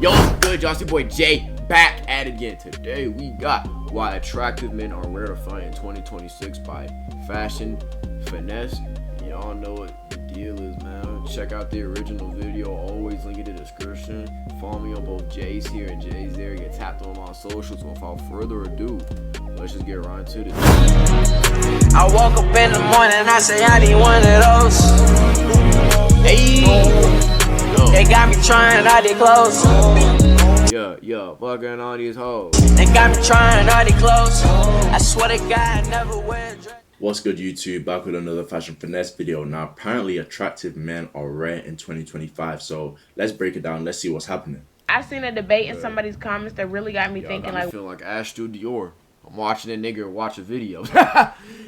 Yo, what's good, y'all? It's your boy Jay back at it again. Today we got why attractive men are rare to find in 2026 by Fashion Finesse. Y'all know what the deal is, man. Check out the original video. Always link in the description. Follow me on both Jays here and Jays there. Get tapped on my socials. So without further ado, let's just get right into this. I woke up in the morning, I say I need one of those. Hey, They got me trying all these clothes. yeah, fucking all these hoes. They got me trying all these clothes. I swear to God, I never wear a dress. What's good, YouTube? Back with another Fashion Finesse video. Now, apparently attractive men are rare in 2025, so let's break it down. Let's see what's happening. I seen a debate in somebody's comments that really got me thinking, I like, feel like Ashton Dior. I'm watching a nigga watch a video.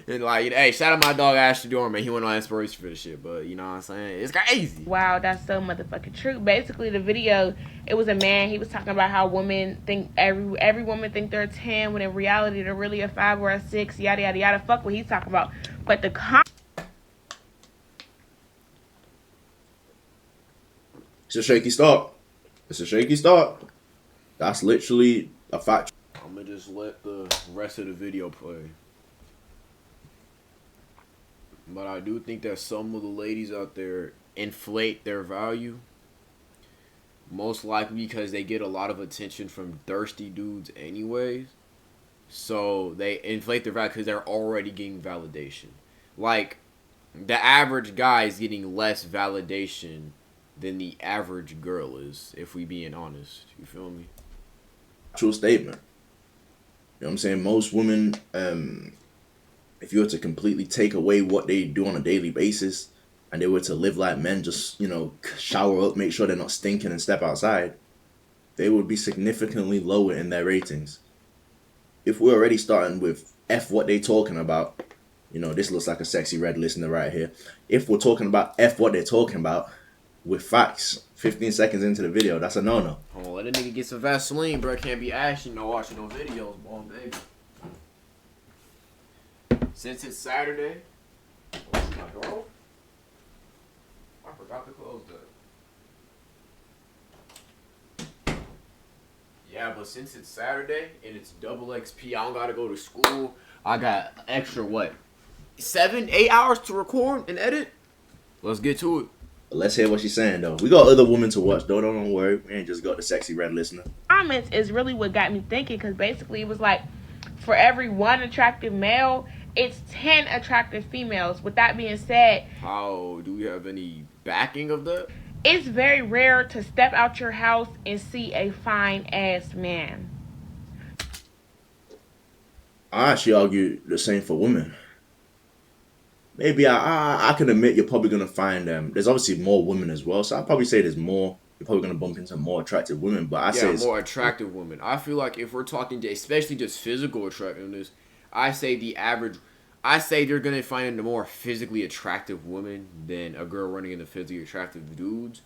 And like, hey, shout out my dog Ashton Dior, man. He went on inspiration for this shit, but you know what I'm saying? It's crazy. wow, that's so motherfucking true. Basically, the video, it was a man. He was talking about how women think every woman think they're a 10 when in reality they're really a 5 or a 6. Yada yada yada. Fuck what he's talking about. But the It's a shaky start. It's a shaky start. That's literally a fact. I'm gonna just let the rest of the video play. But I do think that some of the ladies out there inflate their value. Most likely because they get a lot of attention from thirsty dudes anyways. So they inflate their value because they're already getting validation. Like, the average guy is getting less validation than the average girl is, if we being honest. You feel me? True statement. You know what I'm saying? Most women, if you were to completely take away what they do on a daily basis and they were to live like men, just, you know, shower up, make sure they're not stinking and step outside, they would be significantly lower in their ratings. If we're already starting with F what they talking about, you know, this looks like a sexy red listener right here. If we're talking about F what they're talking about with facts, 15 seconds into the video, that's a no-no. Hold on, let a nigga get some Vaseline, bro. Can't be ashy, no watching no videos, boy, baby. Since it's Saturday, oh my God, I forgot to close that. Yeah, but since it's Saturday and it's double XP, I don't gotta go to school. I got extra what, 7-8 hours to record and edit. Let's get to it. Let's hear what she's saying, though. We got other women to watch, though. Don't worry. We ain't just got the sexy red listener. comments is really what got me thinking, because basically it was like, for every one attractive male, it's 10 attractive females. With that being said, How do we have any backing of that? it's very rare to step out your house and see a fine ass man. I actually argue the same for women. Maybe I can admit you're probably going to find there's obviously more women as well. So I'd probably say there's more. You're probably going to bump into more attractive women. But I say it's more attractive women. I feel like if we're talking, especially just physical attractiveness, I say you're going to find a more physically attractive woman than a girl running into physically attractive dudes.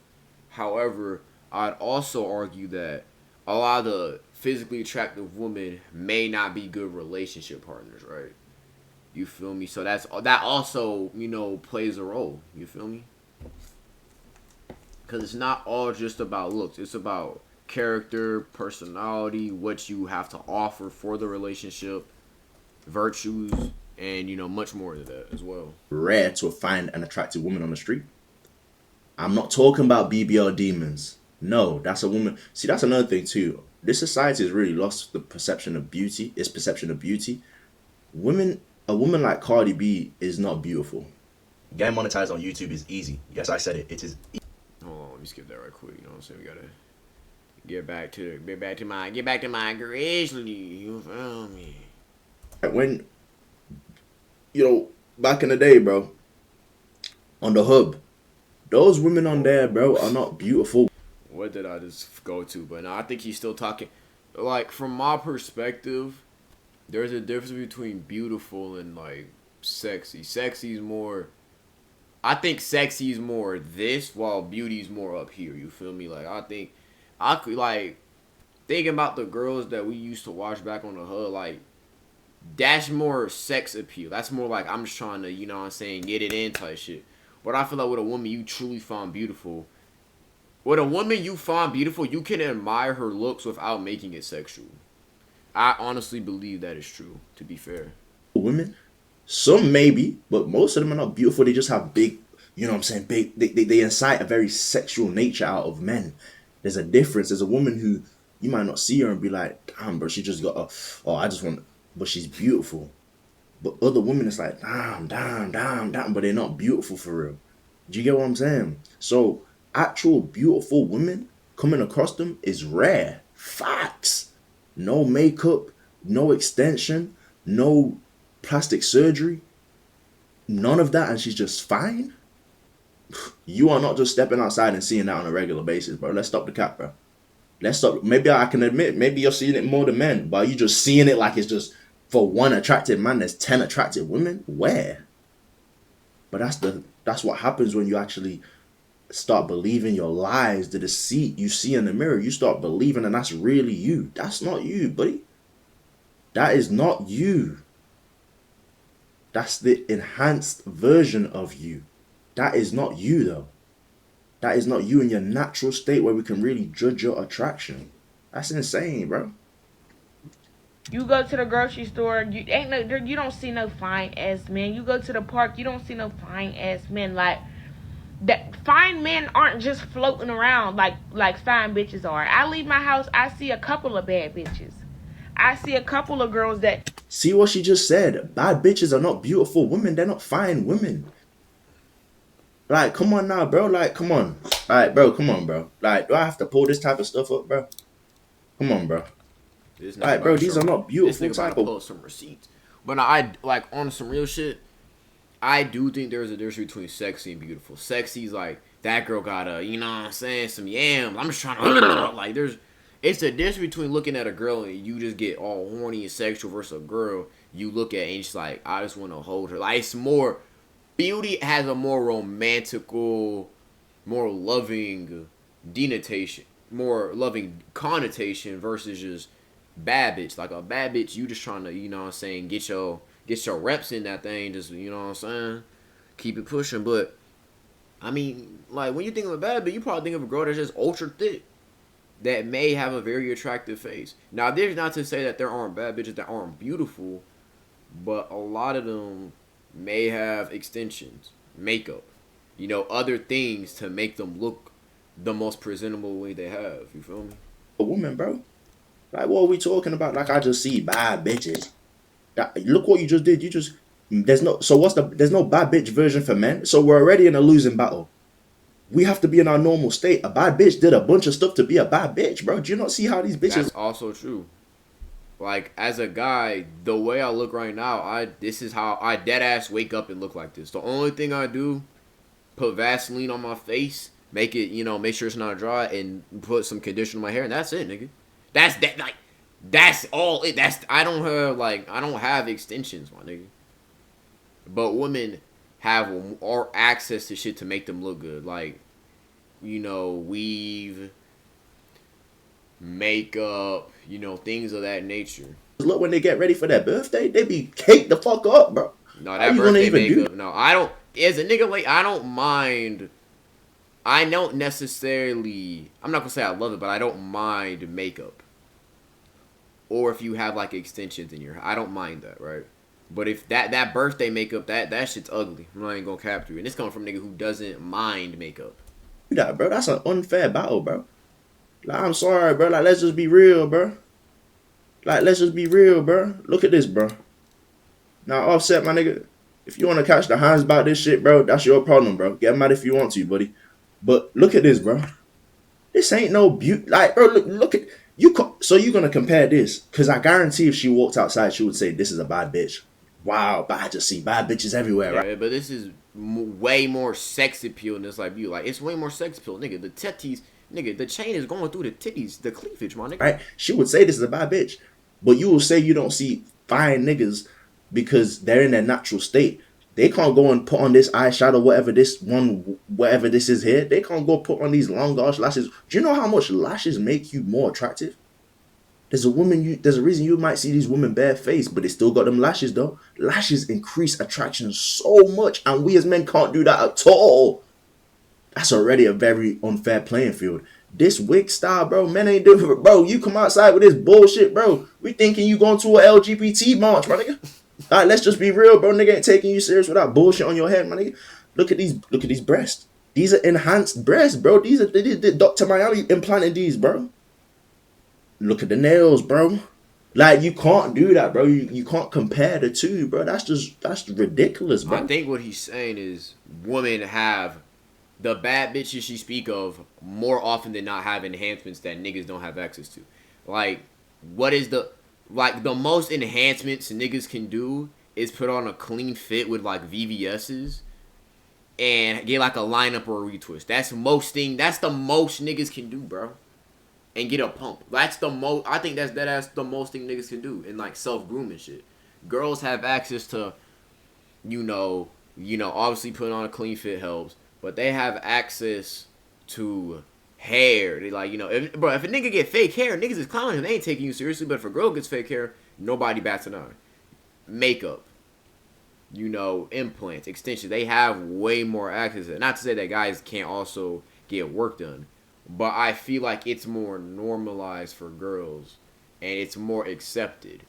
However, I'd also argue that a lot of the physically attractive women may not be good relationship partners, right? You feel me? So that also, you know, plays a role. You feel me? Because it's not all just about looks. It's about character, personality, what you have to offer for the relationship, virtues, and, you know, much more than that as well. rare to find an attractive woman on the street. I'm not talking about BBL demons. No, that's a woman. See, that's another thing too. This society has really lost the perception of beauty. Its perception of beauty. A woman like Cardi B is not beautiful. Getting monetized on YouTube is easy. Yes, I said it. It is easy. Hold on, let me skip that right quick. You know what I'm saying? We gotta get back to my grizzly. You feel me? When, you know, back in the day, bro, on the hub, those women on there, bro, are not beautiful. What did I just go to? But no, I think he's still talking. Like, from my perspective, there's a difference between beautiful and, like, sexy. Sexy is more... I think sexy is more this, while beauty is more up here. You feel me? Like, I think... I could, like... Thinking about the girls that we used to watch back on the hood, like... That's more sex appeal. That's more like, I'm just trying to, you know what I'm saying, get it in type shit. But I feel like with a woman you truly find beautiful, With a woman you find beautiful, you can admire her looks without making it sexual. I honestly believe that is true, to be fair. Women, some maybe, but most of them are not beautiful. They just have big, you know what I'm saying? Big, they incite a very sexual nature out of men. There's a difference. There's a woman who you might not see her and be like, damn, bro, she just got a, oh, I just want, but she's beautiful. But other women, it's like, damn, but they're not beautiful for real. Do you get what I'm saying? So, actual beautiful women coming across them is rare. Facts. No makeup, no extension, no plastic surgery, none of that, and she's just fine. You are not just stepping outside and seeing that on a regular basis, bro. Let's stop the cap, bro. Let's stop. Maybe I can admit, maybe you're seeing it more than men, but you just seeing it like it's just for one attractive man, there's 10 attractive women. Where? But that's what happens when you actually start believing your lies, the deceit you see in the mirror. You start believing, and that's really you. That's not you, buddy. That is not you. That's the enhanced version of you. That is not you, though. That is not you in your natural state where we can really judge your attraction. That's insane, bro. You go to the grocery store, you don't see no fine ass men. You go to the park, you don't see no fine ass men. Like that, fine men aren't just floating around like fine bitches are. I leave my house, I see a couple of bad bitches. I see a couple of girls that. See what she just said? Bad bitches are not beautiful women. They're not fine women. Like, come on now, bro. Like, come on. Like, bro, come on, bro. Like, do I have to pull this type of stuff up, bro? Come on, bro. Like, bro, these are not beautiful type of. Pull some receipts. But I like on some real shit. I do think there's a difference between sexy and beautiful. Sexy's like that girl got a, you know what I'm saying, some yams. I'm just trying to like it's a difference between looking at a girl and you just get all horny and sexual versus a girl you look at and she's like, I just want to hold her. Like, it's more, beauty has a more romantical, more loving denotation, more loving connotation versus just bad bitch. Like a bad bitch, you just trying to, you know what I'm saying, get your reps in that thing, just, you know what I'm saying, keep it pushing. But I mean, like, when you think of a bad bitch, you probably think of a girl that's just ultra thick that may have a very attractive face. Now, there's not to say that there aren't bad bitches that aren't beautiful, but a lot of them may have extensions, makeup, you know, other things to make them look the most presentable way they have. You feel me? A woman, bro. Like, what are we talking about? Like, I just see bad bitches. Look what you just did. There's no bad bitch version for men. So we're already in a losing battle. We have to be in our normal state. A bad bitch did a bunch of stuff to be a bad bitch, bro. Do you not see how these bitches? That's also true. Like, as a guy, the way I look right now, this is how I dead ass wake up and look like this. The only thing I do, put Vaseline on my face, make it, you know, make sure it's not dry, and put some conditioner on my hair, and that's it, nigga. That's all it. I don't have extensions, my nigga. But women have more access to shit to make them look good, like, you know, weave, makeup, you know, things of that nature. Look, when they get ready for their birthday, they be caked the fuck up, bro. No, that birthday makeup. No, I don't. As a nigga, like, I don't mind. I don't necessarily. I'm not gonna say I love it, but I don't mind makeup. Or if you have like extensions in your hair, I don't mind that, right? But if that birthday makeup, that shit's ugly. I'm not even gonna cap you. And it's coming from a nigga who doesn't mind makeup. Yeah, bro, that's an unfair battle, bro. Like, I'm sorry, bro. Like, let's just be real, bro. Look at this, bro. Now, Offset, my nigga, if you want to catch the hands about this shit, bro, that's your problem, bro. Get mad if you want to, buddy. But look at this, bro. This ain't no beauty. Like, bro, look at you. So you're gonna compare this? Cause I guarantee if she walked outside, she would say, "This is a bad bitch." Wow, but I just see bad bitches everywhere, right? Yeah, but this is way more sex appeal than this, like, you. Like, it's way more sex appeal, nigga. The titties, nigga. The chain is going through the titties, the cleavage, my nigga. Right? She would say this is a bad bitch, but you will say you don't see fine niggas because they're in their natural state. They can't go and put on this eyeshadow, whatever this is here. They can't go put on these long ass lashes. Do you know how much lashes make you more attractive? There's a reason you might see these women bare face, but they still got them lashes though. Lashes increase attraction so much, and we as men can't do that at all. That's already a very unfair playing field. This wig style, bro, men ain't different, bro. You come outside with this bullshit, bro. We thinking you going to a LGBT march, my nigga. All right, let's just be real, bro. Nigga ain't taking you serious with that bullshit on your head, my nigga. Look at these breasts. These are enhanced breasts, bro. These Dr. Miami implanted these, bro. Look at the nails, bro. Like, you can't do that, bro. You can't compare the two, bro. That's ridiculous, bro. I think what he's saying is women have the bad bitches she speak of more often than not have enhancements that niggas don't have access to. Like, what is the most enhancements niggas can do is put on a clean fit with like VVS's and get like a lineup or a retwist. That's the most niggas can do, bro. And get a pump. That's the most. I think that's the most thing niggas can do in like self grooming shit. Girls have access to, obviously putting on a clean fit helps, but they have access to hair. They like, if a nigga get fake hair, niggas is clowning him. They ain't taking you seriously. But if a girl gets fake hair, nobody bats an eye. Makeup, implants, extensions. They have way more access. Not to say that guys can't also get work done. But I feel like it's more normalized for girls and it's more accepted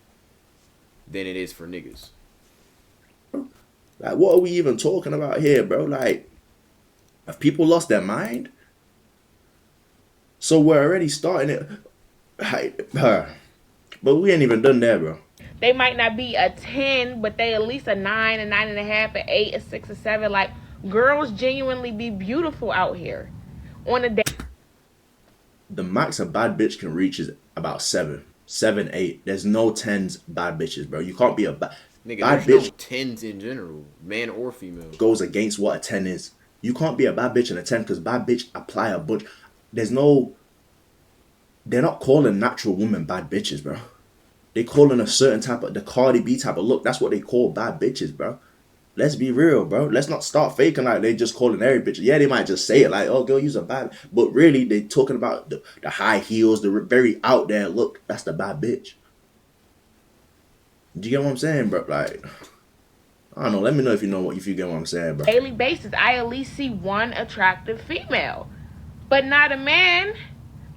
than it is for niggas. Like, what are we even talking about here, bro? Like, have people lost their mind? So we're already starting it. But we ain't even done there, bro. They might not be a 10, but they at least a 9, a 9.5, an 8, a 6, a 7. Like, girls genuinely be beautiful out here. On a day. The max a bad bitch can reach is about 7, 8. There's no 10s bad bitches, bro. You can't be a bad bitch. No 10s in general, man or female. Goes against what a 10 is. You can't be a bad bitch and a 10 because bad bitch apply a bunch. They're not calling natural women bad bitches, bro. They calling a certain type of, the Cardi B type of look. That's what they call bad bitches, bro. Let's be real, bro. Let's not start faking like they just calling every bitch. Yeah, they might just say it like, oh, girl, you's a bad. But really, they talking about the high heels, the very out there look. That's the bad bitch. Do you get what I'm saying, bro? Like, I don't know. Let me know if you get what I'm saying, bro. Daily basis, I at least see one attractive female, but not a man.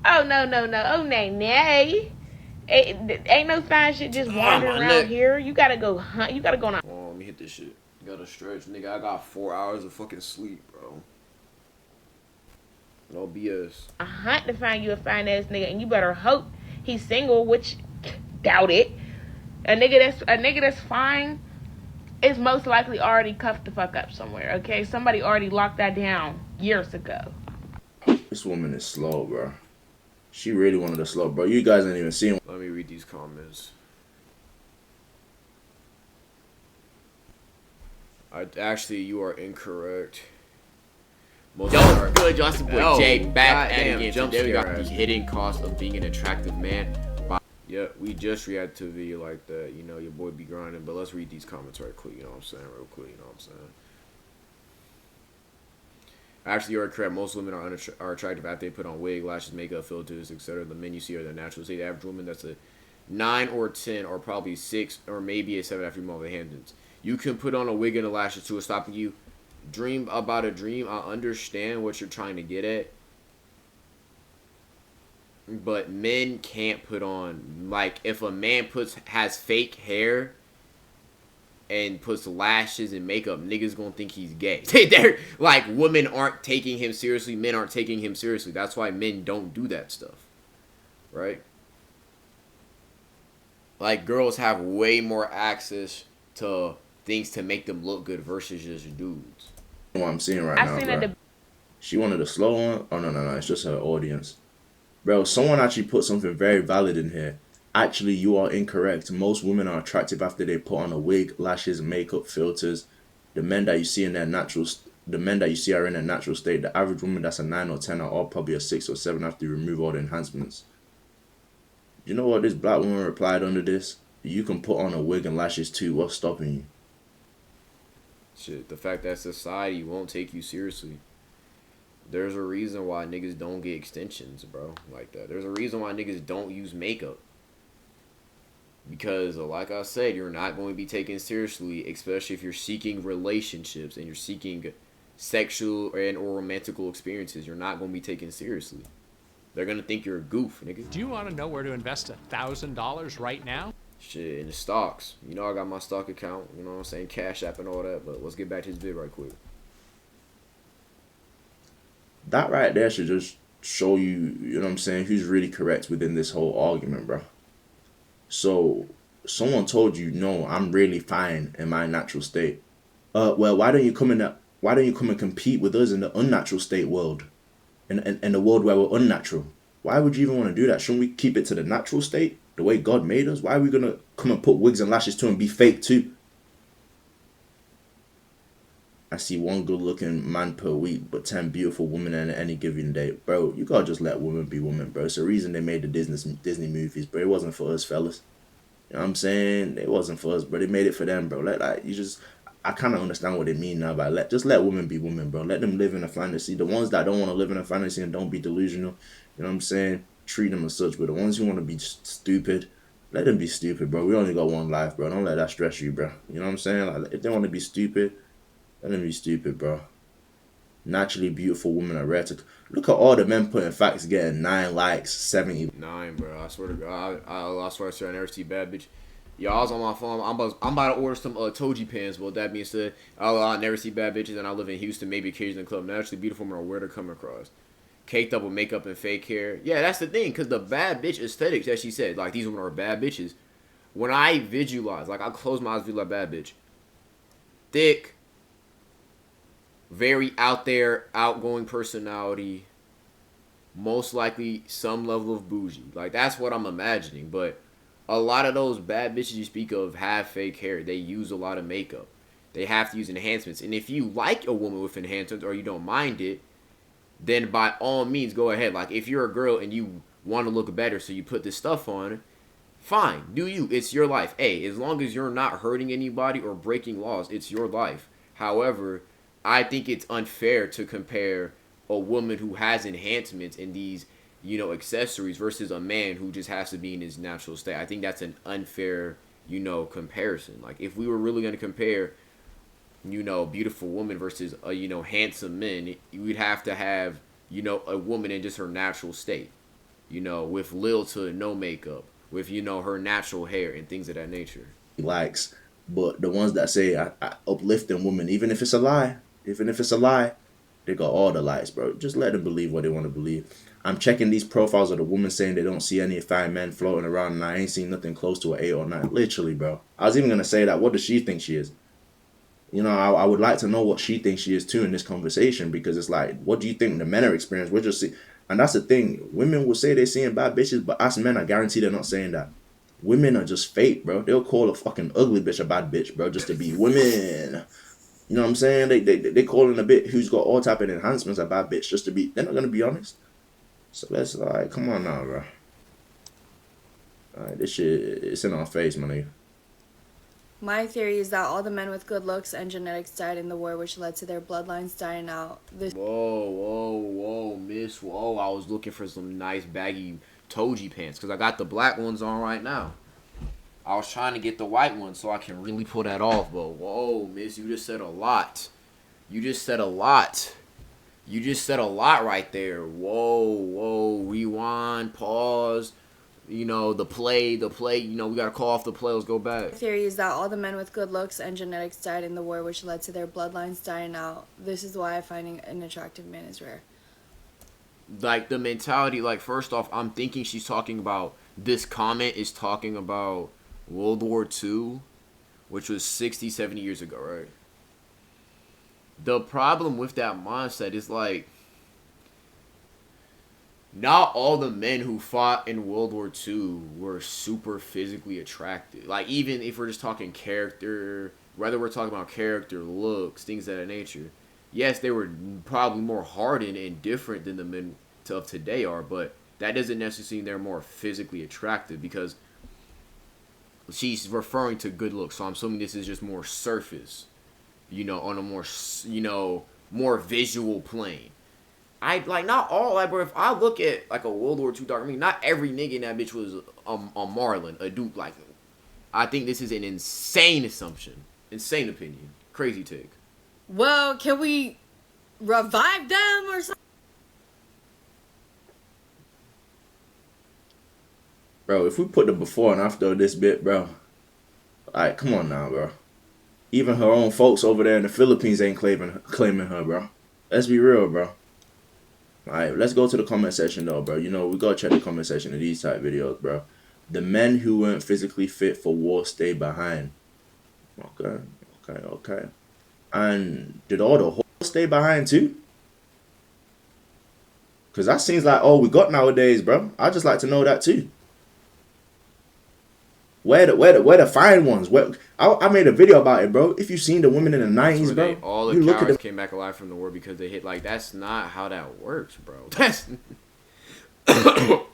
Oh, no. Oh, nay. Ain't no fine shit just wandering around here. You gotta go hunt. You gotta go on. Oh, let me hit this shit. Gotta stretch, nigga. I got 4 hours of fucking sleep, bro. No BS. A hunt to find you a fine ass nigga, and you better hope he's single, which doubt it. A nigga that's fine is most likely already cuffed the fuck up somewhere. Okay, somebody already locked that down years ago. This woman is slow, bro. She really wanted to slow, bro. You guys ain't even seen. Let me read these comments. Actually, you are incorrect. Most are good. Justin boy Jay back at it again. Today we got the hidden cost of being an attractive man. Yeah, we just reacted to a video like that. Your boy be grinding. But let's read these comments right quick. You know what I'm saying? Real quick. You know what I'm saying? Actually, you're correct. Most women are attractive after they put on wig, lashes, makeup, filters, etc. The men you see are the natural state. The average woman that's a 9 or 10 or probably 6 or maybe a 7 after you move the handles. You can put on a wig and a lashes to stopping you. Dream about a dream. I understand what you're trying to get at. But men can't put on, like, if a man has fake hair and puts lashes and makeup, niggas gonna think he's gay. They're like, women aren't taking him seriously, men aren't taking him seriously. That's why men don't do that stuff. Right? Like, girls have way more access to things to make them look good versus just dudes. What I'm seeing right now, bro. She wanted a slow one. Oh, no. It's just her audience. Bro, someone actually put something very valid in here. Actually, you are incorrect. Most women are attractive after they put on a wig, lashes, makeup, filters. The men that you see are in their natural state. The average woman that's a 9 or 10 are all probably a 6 or 7 after you remove all the enhancements. You know what this black woman replied under this? You can put on a wig and lashes too. What's stopping you? Shit, the fact that society won't take you seriously. There's a reason why niggas don't get extensions, bro, like that. There's a reason why niggas don't use makeup. Because, like I said, you're not going to be taken seriously, especially if you're seeking relationships and you're seeking sexual and or romantical experiences. You're not gonna be taken seriously. They're gonna think you're a goof, nigga. Do you want to know where to invest $1,000 right now? Shit, in the stocks. You know I got my stock account, you know what I'm saying, Cash App and all that, but let's get back to this vid right quick. That right there should just show you, you know what I'm saying, who's really correct within this whole argument, bro. So, someone told you, no, I'm really fine in my natural state. Well, why don't you come and compete with us in the unnatural state world? In the world where we're unnatural? Why would you even want to do that? Shouldn't we keep it to the natural state? The way God made us? Why are we going to come and put wigs and lashes to and be fake too? I see one good looking man per week, but 10 beautiful women in any given day. Bro, you gotta just let women be women, bro. It's the reason they made the Disney movies, but it wasn't for us, fellas. You know what I'm saying? It wasn't for us, bro. They made it for them, bro. I kind of understand what they mean now, but just let women be women, bro. Let them live in a fantasy. The ones that don't want to live in a fantasy and don't be delusional, you know what I'm saying? Treat them as such. But the ones who want to be stupid, let them be stupid, bro. We only got one life, bro. Don't let that stress you, bro. You know what I'm saying? Like, if they want to be stupid, let them be stupid, bro. Naturally beautiful women are rare to... Look at all the men putting facts getting 9 likes, 70. 9, bro. I swear to God. I swear to God, I never see bad bitch. Yo, I was on my phone. I'm about to order some Toji pants. Well, that being said, I never see bad bitches, and I live in Houston, maybe occasionally in the club. Naturally beautiful women are where to come across. Caked up with makeup and fake hair. Yeah, that's the thing, because the bad bitch aesthetics, as she said, like, these women are bad bitches. When I visualize, like, I close my eyes, visualize bad bitch. Thick, very out there, outgoing personality, most likely some level of bougie. Like, that's what I'm imagining. But a lot of those bad bitches you speak of have fake hair. They use a lot of makeup. They have to use enhancements. And if you like a woman with enhancements or you don't mind it, then by all means, go ahead. Like, if you're a girl and you want to look better, so you put this stuff on, fine. Do you. It's your life. Hey, as long as you're not hurting anybody or breaking laws, it's your life. However, I think it's unfair to compare a woman who has enhancements in these, accessories versus a man who just has to be in his natural state. I think that's an unfair, comparison. Like, if we were really going to compare, beautiful woman versus a, handsome men, we'd have to have, a woman in just her natural state, with little to no makeup, with, her natural hair and things of that nature. Likes, but the ones that say I uplifting women, even if it's a lie, they got all the lies, bro. Just let them believe what they want to believe. I'm checking these profiles of the women saying they don't see any fine men floating around, and I ain't seen nothing close to an 8 or 9. Literally, bro. I was even going to say that. What does she think she is? I would like to know what she thinks she is too in this conversation, because it's like, what do you think the men are experiencing? We're just see, and that's the thing. Women will say they're seeing bad bitches, but us men, I guarantee they're not saying that. Women are just fake, bro. They'll call a fucking ugly bitch a bad bitch, bro, just to be women. You know what I'm saying? They calling a bit who's got all type of enhancements a bad bitch just to be... They're not going to be honest. So let's, like, come on now, bro. This shit, it's in our face, my nigga. My theory is that all the men with good looks and genetics died in the war, which led to their bloodlines dying out. Whoa, miss. Whoa, I was looking for some nice baggy Toji pants, because I got the black ones on right now. I was trying to get the white one so I can really pull that off, but whoa, miss, you just said a lot. You just said a lot right there. Whoa, rewind, pause. The play, we gotta call off the play, let's go back. My theory is that all the men with good looks and genetics died in the war, which led to their bloodlines dying out. This is why finding an attractive man is rare. Like, the mentality, like, first off, I'm thinking she's talking about, this comment is talking about World War II, which was 60, 70 years ago, right? The problem with that mindset is, like, not all the men who fought in World War II were super physically attractive. Like, even if we're just talking character, whether we're talking about character, looks, things of that nature, yes, they were probably more hardened and different than the men of today are, but that doesn't necessarily mean they're more physically attractive, because she's referring to good looks, so I'm assuming this is just more surface, on a more, more visual plane. Not all, like, bro, if I look at, like, a World War II documentary, not every nigga in that bitch was a Marlin, a dude, like, I think this is an insane assumption, insane opinion, crazy take. Well, can we revive them or something. Bro, if we put the before and after of this bit, bro, like, come on now, bro. Even her own folks over there in the Philippines ain't claiming her, bro. Let's be real, bro. Alright, let's go to the comment section, though, bro. You know, we gotta check the comment section of these type videos, bro. The men who weren't physically fit for war stay behind. Okay. And did all the whores stay behind, too? Because that seems like all we got nowadays, bro. I'd just like to know that, too. Where the fine ones? I made a video about it, bro. If you seen the women in the 90s, bro, all the cowards came back alive from the war because they hit. Like, that's not how that works, bro. That's and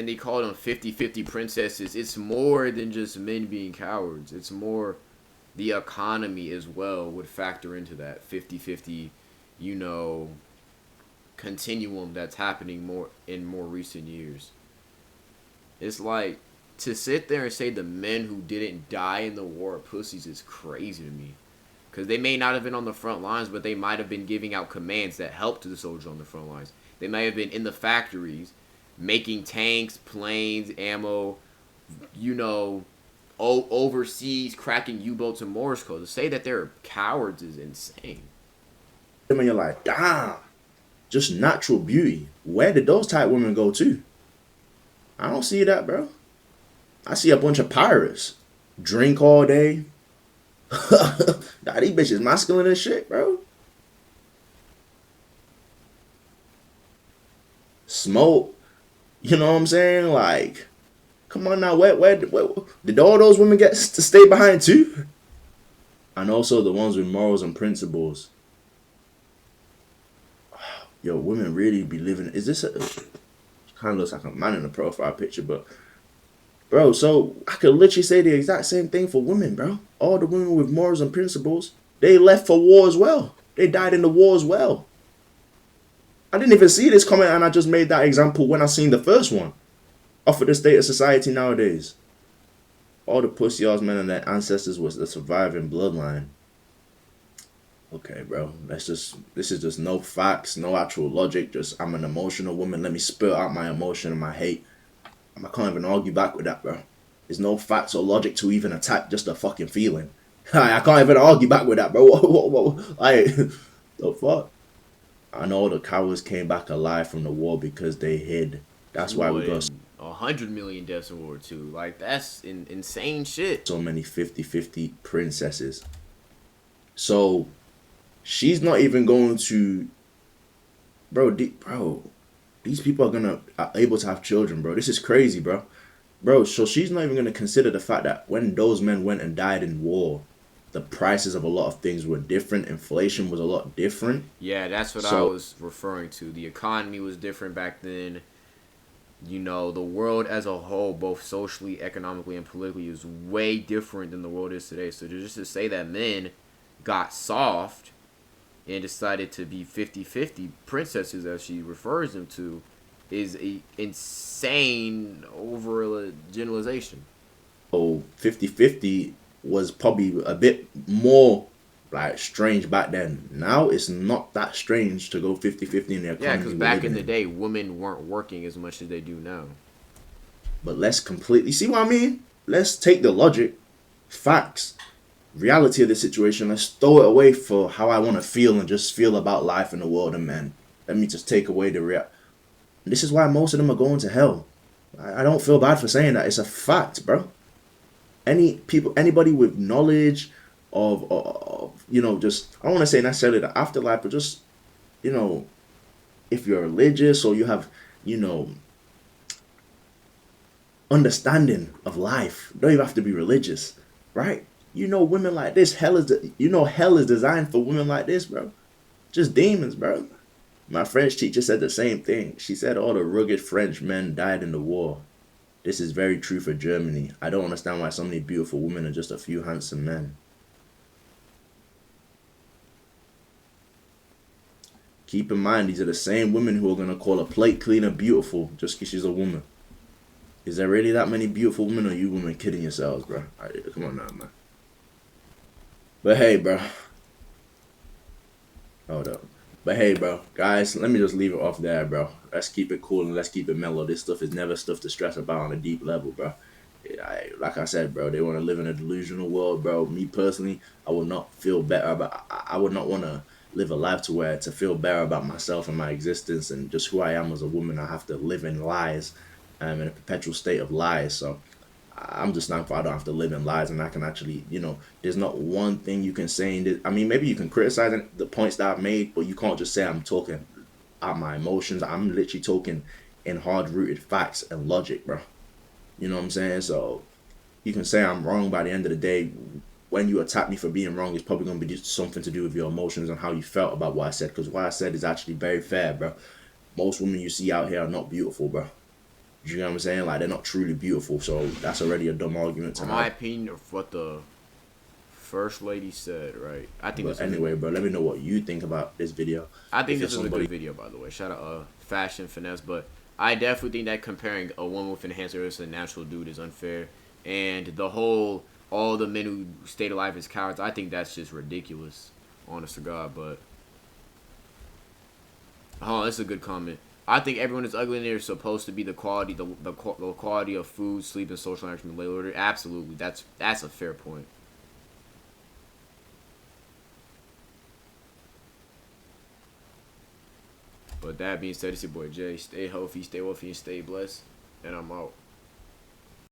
they call them 50-50 princesses. It's more than just men being cowards. It's more the economy as well would factor into that 50-50, you know, continuum that's happening more in more recent years. It's like, to sit there and say the men who didn't die in the war are pussies is crazy to me. Because they may not have been on the front lines, but they might have been giving out commands that helped the soldiers on the front lines. They might have been in the factories making tanks, planes, ammo, you know, overseas cracking U-boats and Morse code. To say that they're cowards is insane. And you're like, damn, just natural beauty. Where did those type women go to? I don't see that, bro. I see a bunch of pirates. Drink all day. Nah, these bitches masculine as shit, bro. Smoke. You know what I'm saying? Like, come on now. Where did all those women get to stay behind too? And also the ones with morals and principles. Yo, women really be living. Is this a... Kind of looks like a man in the profile picture, but bro, so I could literally say the exact same thing for women, bro. All the women with morals and principles, they left for war as well. They died in the war as well. I didn't even see this comment, and I just made that example when I seen the first one. Off of the state of society nowadays. All the pussy ass men and their ancestors was the surviving bloodline. Okay, bro. This is just no facts, no actual logic. Just, I'm an emotional woman. Let me spill out my emotion and my hate. I can't even argue back with that, bro. There's no facts or logic to even attack just a fucking feeling. I can't even argue back with that, bro. What? Like, the fuck? I know the cowards came back alive from the war because they hid. That's why we got 100 million deaths in World War II. Like, that's insane shit. So many 50-50 princesses. So... she's not even going to, bro. These people are able to have children, bro. This is crazy, bro. So she's not even gonna consider the fact that when those men went and died in war, the prices of a lot of things were different. Inflation was a lot different. Yeah, that's what I was referring to. The economy was different back then. You know, the world as a whole, both socially, economically, and politically, is way different than the world is today. So just to say that men got soft and decided to be 50-50 princesses, as she refers them to, is a insane over generalization. Oh, 50-50 was probably a bit more like strange back then. Now it's not that strange to go 50-50 in the economy. Yeah, because back in the day, women weren't working as much as they do now. But let's completely see what I mean. Let's take the logic, facts, reality of the situation. Let's throw it away for how I want to feel and just feel about life in the world and men. Let me just take away the real. This is why most of them are going to hell. I don't feel bad for saying that. It's a fact, bro. Anybody with knowledge of you know, just, I don't want to say necessarily the afterlife, but just, you know, if you're religious or you have, you know, understanding of life. Don't even have to be religious, right? You know, women like this, hell is designed for women like this, bro. Just demons, bro. My French teacher said the same thing. She said all the rugged French men died in the war. This is very true for Germany. I don't understand why so many beautiful women are just a few handsome men. Keep in mind, these are the same women who are going to call a plate cleaner beautiful just because she's a woman. Is there really that many beautiful women, or are you women kidding yourselves, bro? Come on now, man. But hey, bro. Hold up. But hey, bro, guys, let me just leave it off there, bro. Let's keep it cool and let's keep it mellow. This stuff is never stuff to stress about on a deep level, bro. Like I said, bro, they want to live in a delusional world, bro. Me personally, I would not feel better about. I would not want to live a life to where to feel better about myself and my existence and just who I am as a woman. I have to live in lies, in a perpetual state of lies. So I'm just thankful I don't have to live in lies, and I can actually, there's not one thing you can say in this. I mean, maybe you can criticize the points that I've made, but you can't just say I'm talking out my emotions. I'm literally talking in hard-rooted facts and logic, bro. You know what I'm saying? So you can say I'm wrong. By the end of the day, when you attack me for being wrong, it's probably going to be just something to do with your emotions and how you felt about what I said. Because what I said is actually very fair, bro. Most women you see out here are not beautiful, bro. You know what I'm saying? Like, they're not truly beautiful. So that's already a dumb argument to In have. my opinion, of what the first lady said, right? I think. But anyway, bro, let me know what you think about this video. I think this is a good video, by the way. Shout out Fashion Finesse, but I definitely think that comparing a woman with enhanced areas to a natural dude is unfair. And the whole, all the men who stayed alive as cowards, I think that's just ridiculous, honest to God. But, oh, that's a good comment. I think everyone is ugly and they're supposed to be the quality, the quality of food, sleep, and social interaction in the lay order. Absolutely, that's a fair point. But that being said, it's your boy Jay. Stay healthy, stay wealthy, and stay blessed. And I'm out.